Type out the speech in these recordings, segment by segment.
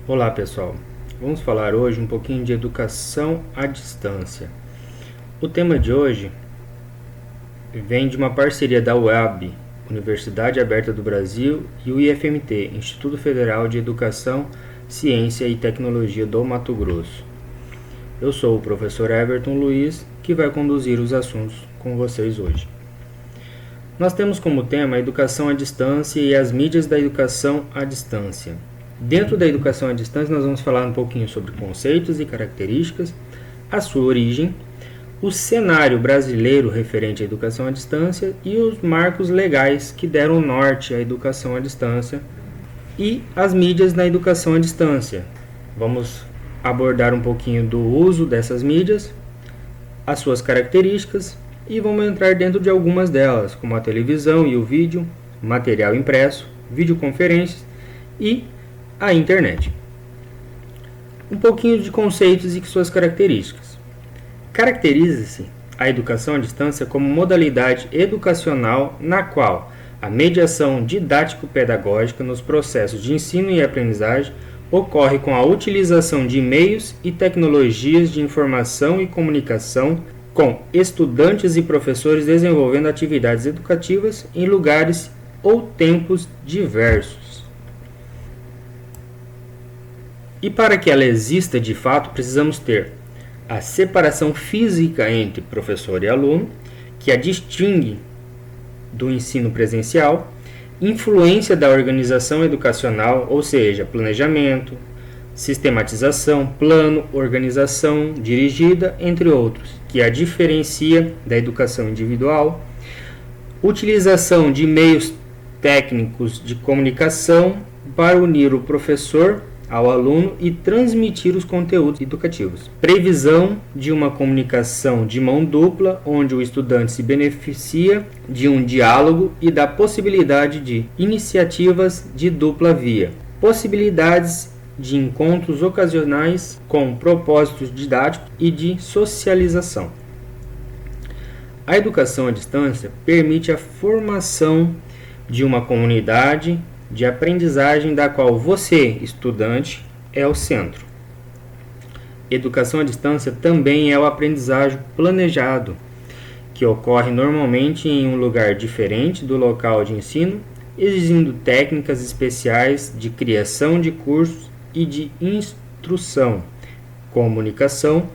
Olá pessoal, vamos falar hoje um pouquinho de educação à distância. O tema de hoje vem de uma parceria da UAB, Universidade Aberta do Brasil, e o IFMT, Instituto Federal de Educação, Ciência e Tecnologia do Mato Grosso. Eu sou o professor Everton Luiz, que vai conduzir os assuntos com vocês hoje. Nós temos como tema a educação à distância e as mídias da educação à distância. Dentro da educação à distância, nós vamos falar um pouquinho sobre conceitos e características, a sua origem, o cenário brasileiro referente à educação à distância e os marcos legais que deram norte à educação à distância e as mídias na educação à distância. Vamos abordar um pouquinho do uso dessas mídias, as suas características e vamos entrar dentro de algumas delas, como a televisão e o vídeo, material impresso, videoconferências e a internet. Um pouquinho de conceitos e suas características. Caracteriza-se a educação à distância como modalidade educacional na qual a mediação didático-pedagógica nos processos de ensino e aprendizagem ocorre com a utilização de meios e tecnologias de informação e comunicação com estudantes e professores desenvolvendo atividades educativas em lugares ou tempos diversos. E para que ela exista de fato, precisamos ter a separação física entre professor e aluno, que a distingue do ensino presencial, influência da organização educacional, ou seja, planejamento, sistematização, plano, organização dirigida, entre outros, que a diferencia da educação individual, utilização de meios técnicos de comunicação para unir o professor ao aluno e transmitir os conteúdos educativos. Previsão de uma comunicação de mão dupla, onde o estudante se beneficia de um diálogo e da possibilidade de iniciativas de dupla via. Possibilidades de encontros ocasionais com propósitos didáticos e de socialização. A educação à distância permite a formação de uma comunidade de aprendizagem da qual você, estudante, é o centro. Educação à distância também é o aprendizagem planejado, que ocorre normalmente em um lugar diferente do local de ensino, exigindo técnicas especiais de criação de cursos e de instrução, comunicação,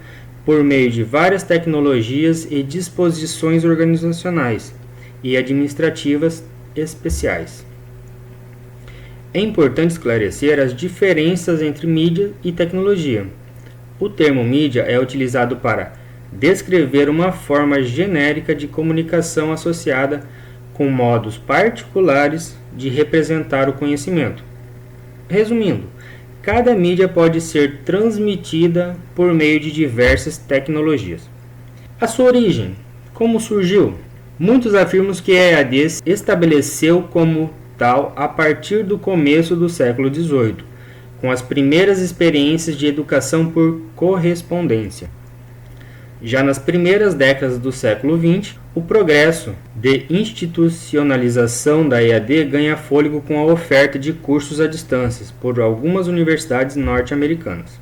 por meio de várias tecnologias e disposições organizacionais e administrativas especiais. É importante esclarecer as diferenças entre mídia e tecnologia. O termo mídia é utilizado para descrever uma forma genérica de comunicação associada com modos particulares de representar o conhecimento. Resumindo, cada mídia pode ser transmitida por meio de diversas tecnologias. A sua origem, como surgiu? Muitos afirmam que a EAD se estabeleceu como tal a partir do começo do século XVIII, com as primeiras experiências de educação por correspondência. Já nas primeiras décadas do século XX, o progresso de institucionalização da EAD ganha fôlego com a oferta de cursos à distância por algumas universidades norte-americanas.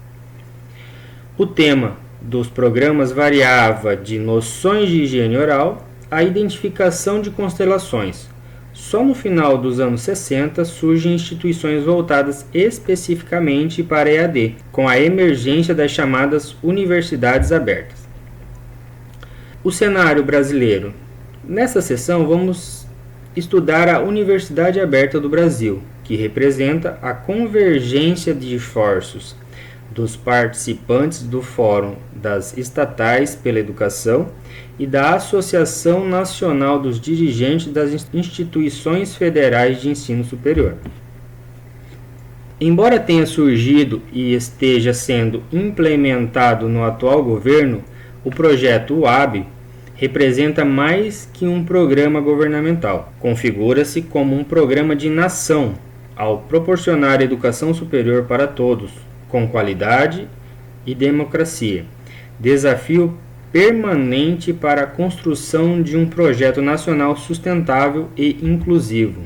O tema dos programas variava de noções de higiene oral à identificação de constelações. Só no final dos anos 60 surgem instituições voltadas especificamente para a EAD, com a emergência das chamadas universidades abertas. O cenário brasileiro. Nessa sessão vamos estudar a Universidade Aberta do Brasil, que representa a convergência de esforços dos participantes do Fórum das Estatais pela Educação e da Associação Nacional dos Dirigentes das Instituições Federais de Ensino Superior. Embora tenha surgido e esteja sendo implementado no atual governo, o projeto UAB representa mais que um programa governamental. Configura-se como um programa de nação, ao proporcionar educação superior para todos, com qualidade e democracia. Desafio permanente para a construção de um projeto nacional sustentável e inclusivo.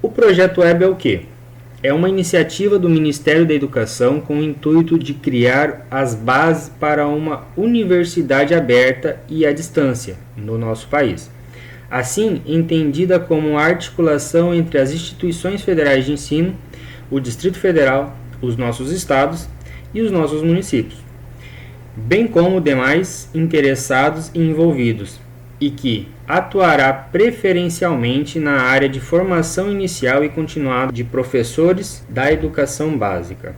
O projeto UAB é o quê? é uma iniciativa do Ministério da Educação com o intuito de criar as bases para uma universidade aberta e à distância no nosso país. Assim, entendida como a articulação entre as instituições federais de ensino, o Distrito Federal, os nossos estados e os nossos municípios, bem como demais interessados e envolvidos, e que atuará preferencialmente na área de formação inicial e continuada de professores da educação básica.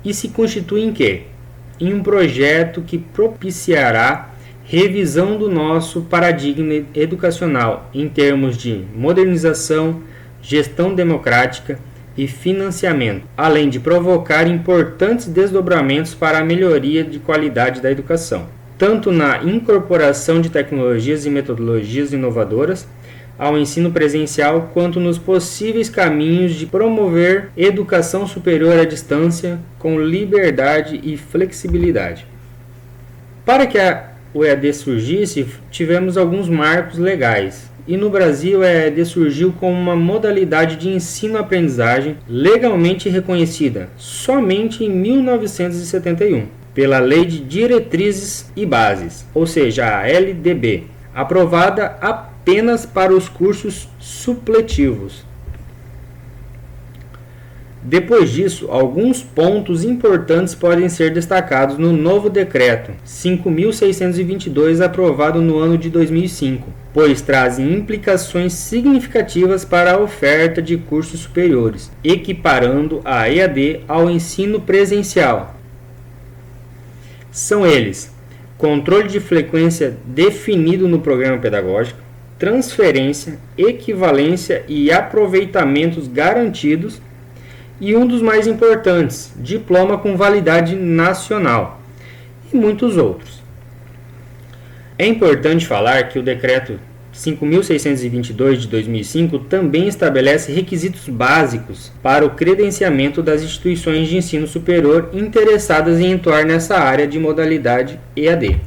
E se constitui em quê? Em um projeto que propiciará revisão do nosso paradigma educacional em termos de modernização, gestão democrática e financiamento, além de provocar importantes desdobramentos para a melhoria de qualidade da educação, tanto na incorporação de tecnologias e metodologias inovadoras ao ensino presencial, quanto nos possíveis caminhos de promover educação superior à distância com liberdade e flexibilidade. Para que o EAD surgisse, tivemos alguns marcos legais, e no Brasil o EAD surgiu como uma modalidade de ensino-aprendizagem legalmente reconhecida somente em 1971, pela Lei de Diretrizes e Bases, ou seja, a LDB, aprovada apenas para os cursos supletivos. Depois disso, alguns pontos importantes podem ser destacados no novo decreto 5.622, aprovado no ano de 2005, pois trazem implicações significativas para a oferta de cursos superiores, equiparando a EAD ao ensino presencial. São eles: controle de frequência definido no programa pedagógico, transferência, equivalência e aproveitamentos garantidos, e um dos mais importantes, diploma com validade nacional, e muitos outros. É importante falar que o decreto 5.622 de 2005 também estabelece requisitos básicos para o credenciamento das instituições de ensino superior interessadas em atuar nessa área de modalidade EAD.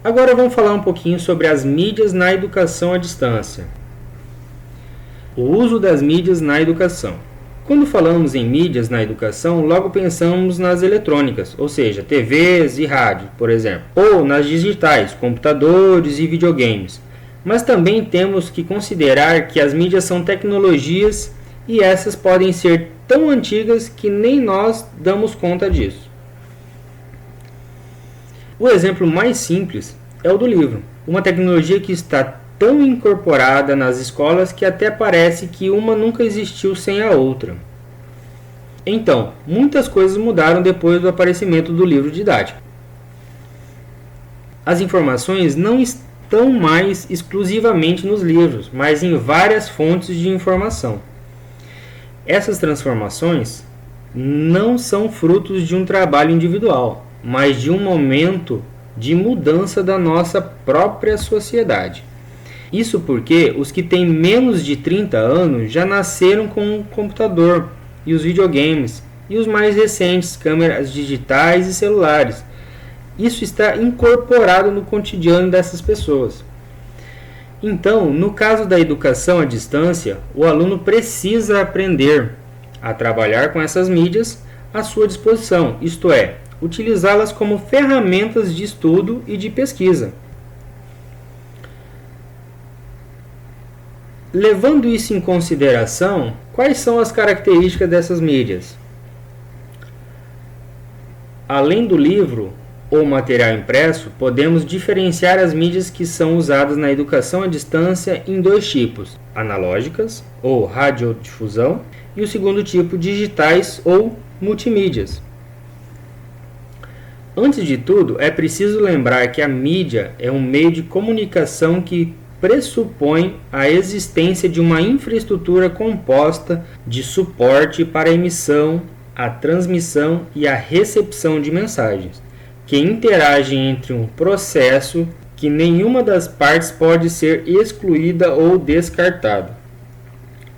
Agora vamos falar um pouquinho sobre as mídias na educação à distância. O uso das mídias na educação. Quando falamos em mídias na educação, logo pensamos nas eletrônicas, ou seja, TVs e rádio, por exemplo, ou nas digitais, computadores e videogames. Mas também temos que considerar que as mídias são tecnologias e essas podem ser tão antigas que nem nós damos conta disso. O exemplo mais simples é o do livro, uma tecnologia que está tão incorporada nas escolas que até parece que uma nunca existiu sem a outra. Então, muitas coisas mudaram depois do aparecimento do livro didático. As informações não estão mais exclusivamente nos livros, mas em várias fontes de informação. Essas transformações não são frutos de um trabalho individual, mas de um momento de mudança da nossa própria sociedade. Isso porque os que têm menos de 30 anos já nasceram com o computador e os videogames, e os mais recentes, câmeras digitais e celulares. Isso está incorporado no cotidiano dessas pessoas. Então, no caso da educação à distância, o aluno precisa aprender a trabalhar com essas mídias à sua disposição, isto é, utilizá-las como ferramentas de estudo e de pesquisa. Levando isso em consideração, quais são as características dessas mídias? Além do livro ou material impresso, podemos diferenciar as mídias que são usadas na educação à distância em dois tipos: analógicas ou radiodifusão, e o segundo tipo, digitais ou multimídias. Antes de tudo, é preciso lembrar que a mídia é um meio de comunicação que pressupõe a existência de uma infraestrutura composta de suporte para a emissão, a transmissão e a recepção de mensagens, que interagem entre um processo que nenhuma das partes pode ser excluída ou descartada.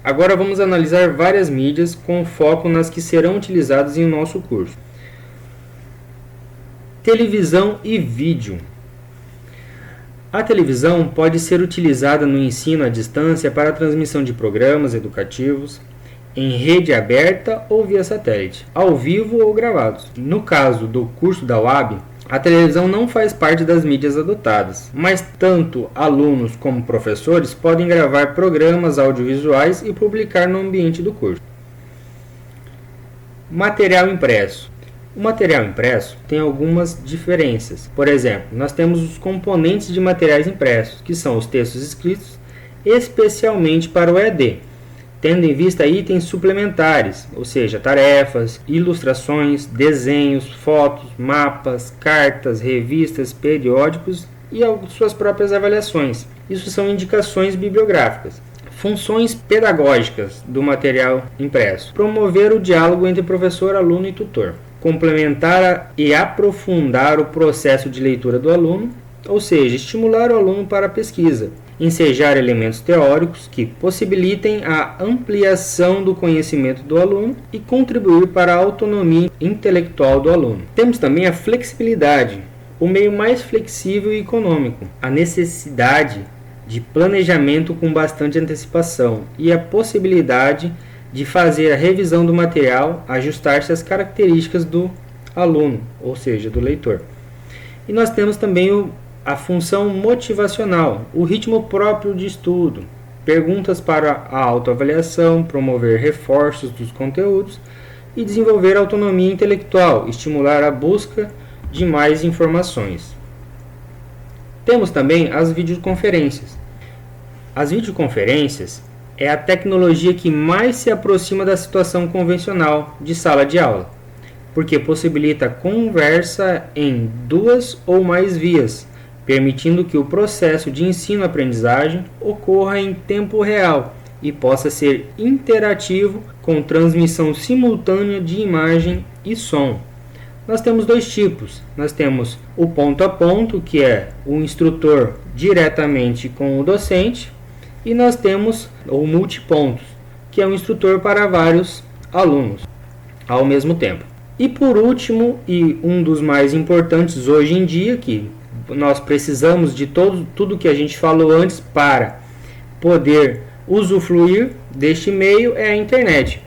Agora vamos analisar várias mídias com foco nas que serão utilizadas em nosso curso. Televisão e vídeo. A televisão pode ser utilizada no ensino à distância para a transmissão de programas educativos em rede aberta ou via satélite, ao vivo ou gravados. No caso do curso da UAB, a televisão não faz parte das mídias adotadas, mas tanto alunos como professores podem gravar programas audiovisuais e publicar no ambiente do curso. Material impresso. O material impresso tem algumas diferenças. Por exemplo, nós temos os componentes de materiais impressos, que são os textos escritos especialmente para o EAD, tendo em vista itens suplementares, ou seja, tarefas, ilustrações, desenhos, fotos, mapas, cartas, revistas, periódicos e suas próprias avaliações. Isso são indicações bibliográficas. Funções pedagógicas do material impresso: promover o diálogo entre professor, aluno e tutor, complementar e aprofundar o processo de leitura do aluno, ou seja, estimular o aluno para a pesquisa, ensejar elementos teóricos que possibilitem a ampliação do conhecimento do aluno e contribuir para a autonomia intelectual do aluno. Temos também a flexibilidade, o meio mais flexível e econômico, a necessidade de planejamento com bastante antecipação e a possibilidade de fazer a revisão do material, ajustar-se às características do aluno, ou seja, do leitor. E nós temos também a função motivacional, o ritmo próprio de estudo, perguntas para a autoavaliação, promover reforços dos conteúdos e desenvolver autonomia intelectual, estimular a busca de mais informações. Temos também as videoconferências. As videoconferências é a tecnologia que mais se aproxima da situação convencional de sala de aula, porque possibilita conversa em 2 ou mais vias, permitindo que o processo de ensino-aprendizagem ocorra em tempo real e possa ser interativo com transmissão simultânea de imagem e som. Nós temos 2 tipos. Nós temos o ponto a ponto, que é o instrutor diretamente com o docente, e nós temos o multipontos, que é o instrutor para vários alunos ao mesmo tempo. E por último, e um dos mais importantes hoje em dia, que nós precisamos de tudo que a gente falou antes para poder usufruir deste meio, é a internet.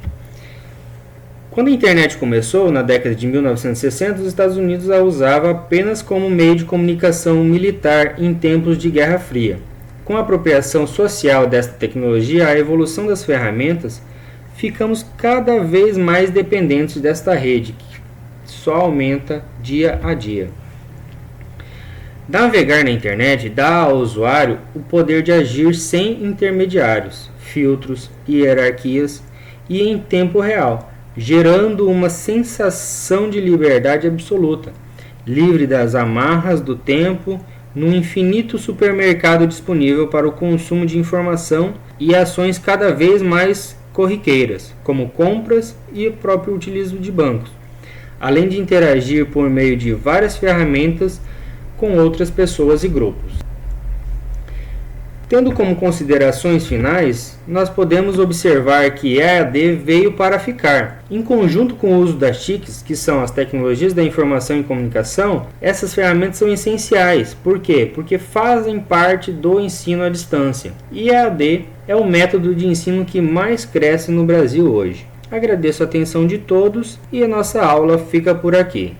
Quando a internet começou, na década de 1960, os Estados Unidos a usava apenas como meio de comunicação militar em tempos de Guerra Fria. Com a apropriação social desta tecnologia, a evolução das ferramentas, ficamos cada vez mais dependentes desta rede, que só aumenta dia a dia. Navegar na internet dá ao usuário o poder de agir sem intermediários, filtros, hierarquias e em tempo real, gerando uma sensação de liberdade absoluta, livre das amarras do tempo, num infinito supermercado disponível para o consumo de informação e ações cada vez mais corriqueiras, como compras e o próprio utilizo de bancos, além de interagir por meio de várias ferramentas com outras pessoas e grupos. Tendo como considerações finais, nós podemos observar que a EAD veio para ficar. Em conjunto com o uso das TICs, que são as tecnologias da informação e comunicação, essas ferramentas são essenciais. Por quê? Porque fazem parte do ensino à distância. E a EAD é o método de ensino que mais cresce no Brasil hoje. Agradeço a atenção de todos e a nossa aula fica por aqui.